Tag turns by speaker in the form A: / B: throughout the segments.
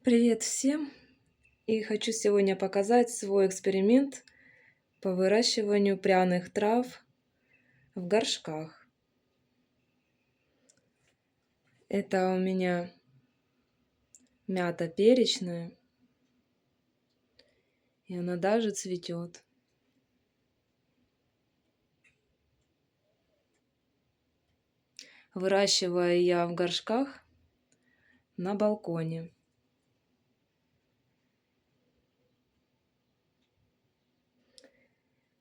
A: Привет всем! И хочу сегодня показать свой эксперимент по выращиванию пряных трав в горшках. Это у меня мята перечная, и она даже цветет. Выращиваю я в горшках на балконе.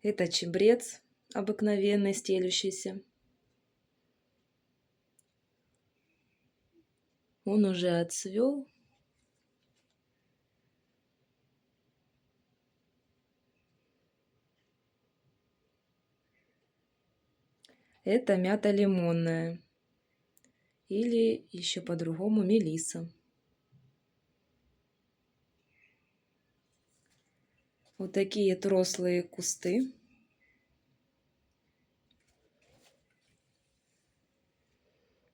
A: Это чебрец обыкновенный, стелющийся. Он уже отцвел. Это мята лимонная, или еще по-другому мелиса. Вот такие рослые кусты.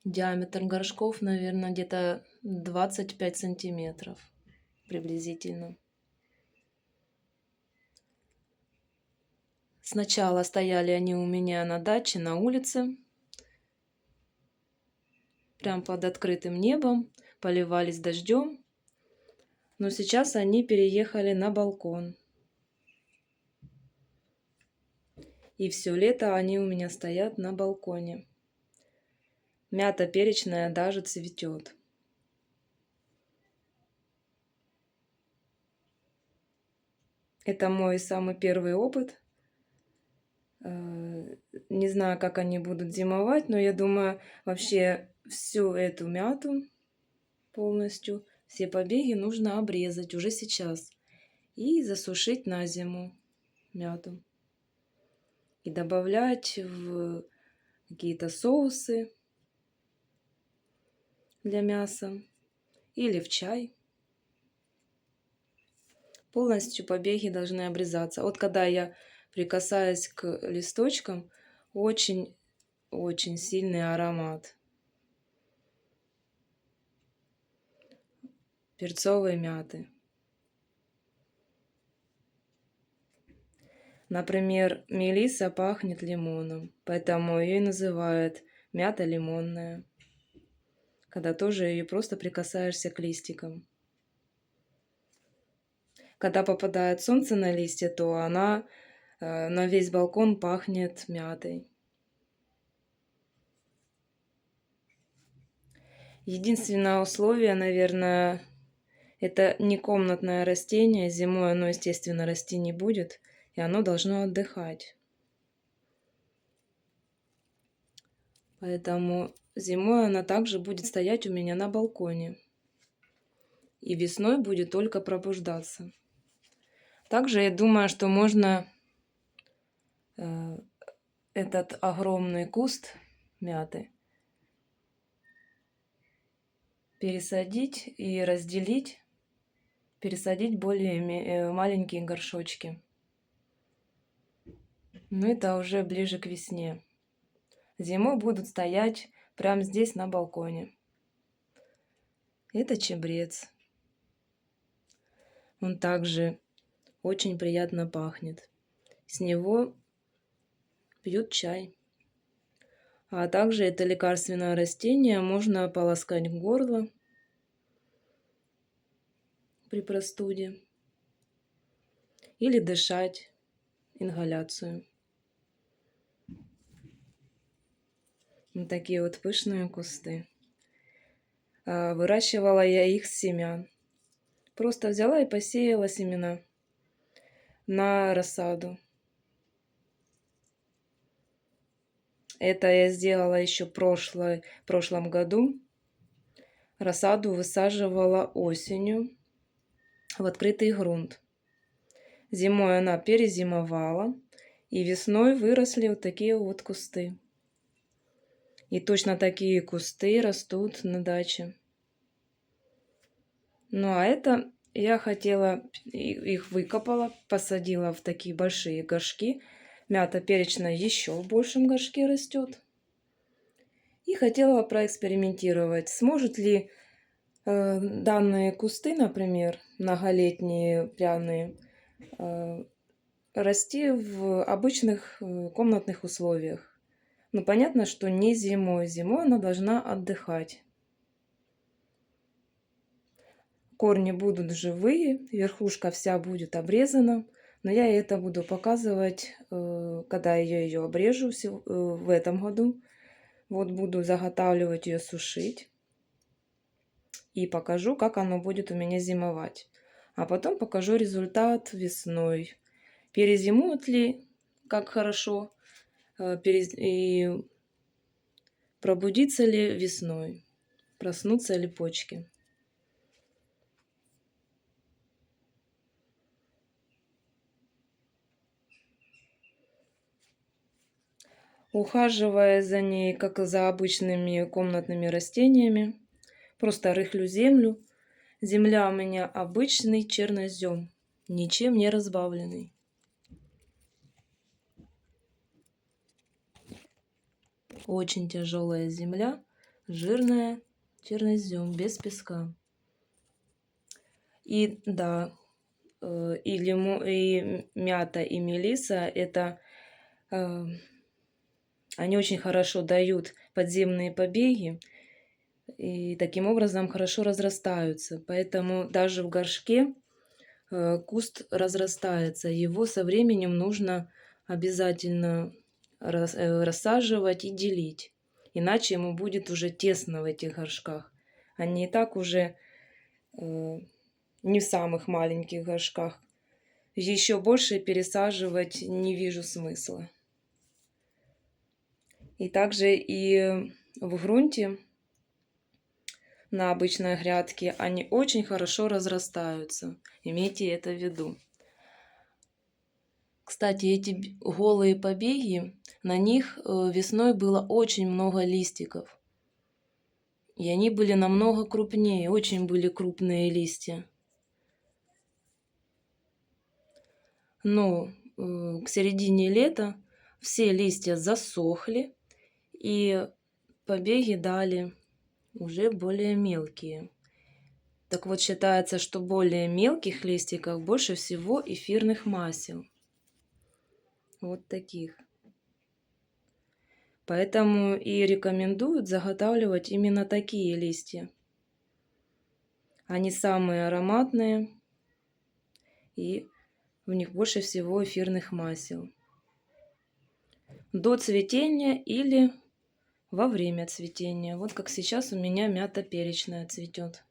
A: Диаметр горшков, наверное, где-то 25 сантиметров приблизительно. Сначала стояли они у меня на даче, на улице, прям под открытым небом, поливались дождем. Но сейчас они переехали на балкон. И все лето они у меня стоят на балконе. Мята перечная даже цветет. Это мой самый первый опыт. Не знаю, как они будут зимовать, но я думаю, вообще всю эту мяту полностью, все побеги нужно обрезать уже сейчас и засушить на зиму мяту. И добавлять в какие-то соусы для мяса или в чай. Полностью побеги должны обрезаться. Вот когда я прикасаюсь к листочкам, очень сильный аромат перцовой мяты. Например, мелиса пахнет лимоном, поэтому ее и называют мята лимонная, когда тоже ее просто прикасаешься к листикам. Когда попадает солнце на листья, то она на весь балкон пахнет мятой. Единственное условие, наверное, это не комнатное растение. Зимой оно, естественно, расти не будет, и оно должно отдыхать. Поэтому зимой она также будет стоять у меня на балконе. И весной будет только пробуждаться. Также я думаю, что можно этот огромный куст мяты пересадить и разделить, пересадить более маленькие горшочки. Но это уже ближе к весне. Зимой будут стоять прямо здесь на балконе. Это чебрец. Он также очень приятно пахнет. С него пьют чай. А также это лекарственное растение, можно полоскать горло при простуде или дышать, ингаляцию. Вот такие вот пышные кусты. Выращивала я их с семян. Просто взяла и посеяла семена на рассаду. Это я сделала еще в прошлом году. Рассаду высаживала осенью в открытый грунт. Зимой она перезимовала, и весной выросли вот такие вот кусты. И точно такие кусты растут на даче. Ну а это я хотела, их выкопала, посадила в такие большие горшки. Мята перечная еще в большем горшке растет. И хотела проэкспериментировать, сможет ли Данные кусты, например, многолетние пряные, расти в обычных комнатных условиях. Ну, понятно, что не зимой. Зимой она должна отдыхать. Корни будут живые, верхушка вся будет обрезана. Но я это буду показывать, когда я ее обрежу в этом году. Вот буду заготавливать ее, сушить. И покажу, как оно будет у меня зимовать. А потом покажу результат весной. Перезимуют ли, как хорошо, и пробудится ли весной, проснутся ли почки. Ухаживая за ней, как и за обычными комнатными растениями, просто рыхлю землю. Земля у меня обычный чернозем, ничем не разбавленный. Очень тяжелая земля, жирная, чернозем, без песка. И да, и мята, и мелиса, это они очень хорошо дают подземные побеги и таким образом хорошо разрастаются. Поэтому даже в горшке куст разрастается. Его со временем нужно обязательно рассаживать и делить. Иначе ему будет уже тесно в этих горшках. Они и так уже не в самых маленьких горшках. Еще больше пересаживать не вижу смысла. И также и в грунте на обычной грядке они очень хорошо разрастаются. Имейте это в виду. Кстати, эти голые побеги, на них весной было очень много листиков. И они были намного крупнее, очень были крупные листья. Но к середине лета все листья засохли, и побеги дали уже более мелкие. Так вот, считается, что более мелких листиков больше всего эфирных масел. Вот таких. Поэтому и рекомендуют заготавливать именно такие листья. Они самые ароматные, и в них больше всего эфирных масел. До цветения или во время цветения. Вот как сейчас у меня мята перечная цветет.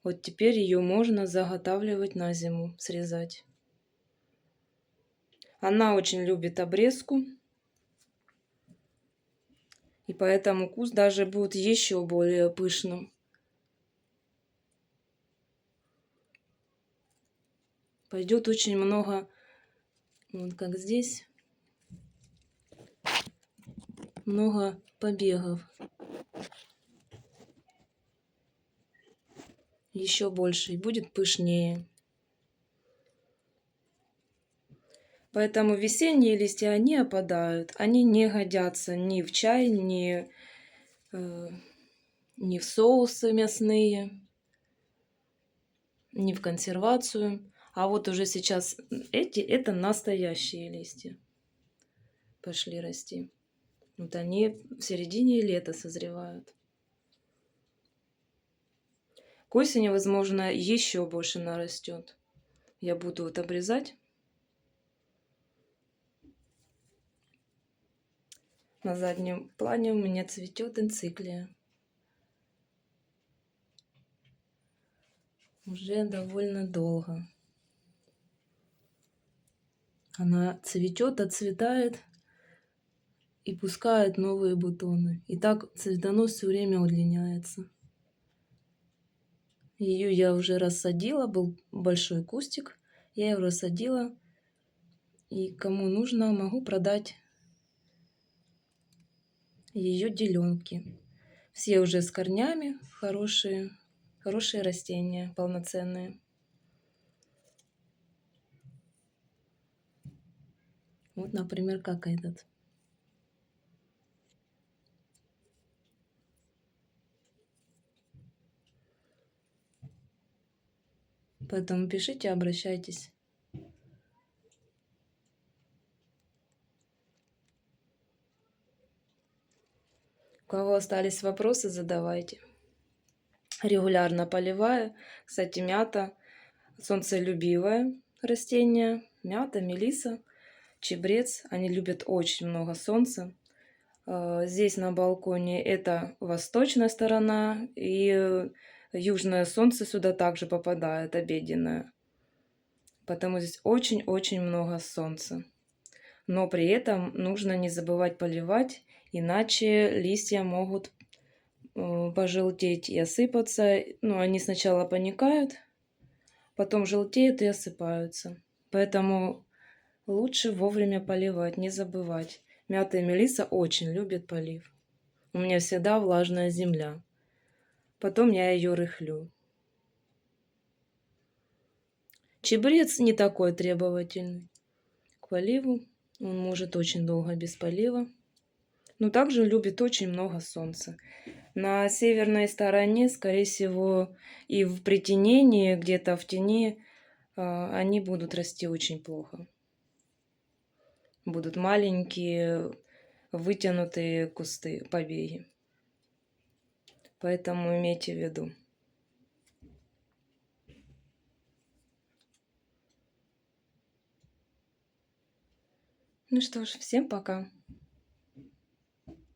A: Вот теперь ее можно заготавливать на зиму, срезать. Она очень любит обрезку. И поэтому куст даже будет еще более пышным. Пойдет очень много, вот как здесь, много побегов. Еще больше и будет пышнее. Поэтому весенние листья, они опадают. Они не годятся ни в чай, ни в соусы мясные, ни в консервацию. А вот уже сейчас это настоящие листья пошли расти. Вот они в середине лета созревают. К осени, возможно, еще больше нарастет. Я буду вот обрезать. На заднем плане у меня цветет энциклия. Уже довольно долго. Она цветет, отцветает и пускает новые бутоны. И так цветонос все время удлиняется. Ее я уже рассадила, был большой кустик. Я его рассадила. И кому нужно, могу продать ее деленки. Все уже с корнями, хорошие растения, полноценные. Вот, например, как этот. Поэтому пишите, обращайтесь. У кого остались вопросы, задавайте. Регулярно поливаю. Кстати, мята солнцелюбивое растение. Мята, мелиса, чебрец. Они любят очень много солнца. Здесь на балконе это восточная сторона, и южное солнце сюда также попадает, обеденное. Потому здесь очень-очень много солнца. Но при этом нужно не забывать поливать, иначе листья могут пожелтеть и осыпаться. Ну, они сначала паникают, потом желтеют и осыпаются. Поэтому лучше вовремя поливать, не забывать. Мята и мелиса очень любят полив. У меня всегда влажная земля. Потом я ее рыхлю. Чебрец не такой требовательный к поливу. Он может очень долго без полива. Но также любит очень много солнца. На северной стороне, скорее всего, и в притенении, где-то в тени, они будут расти очень плохо. Будут маленькие, вытянутые кусты, побеги. Поэтому имейте в виду. Ну что ж, всем пока.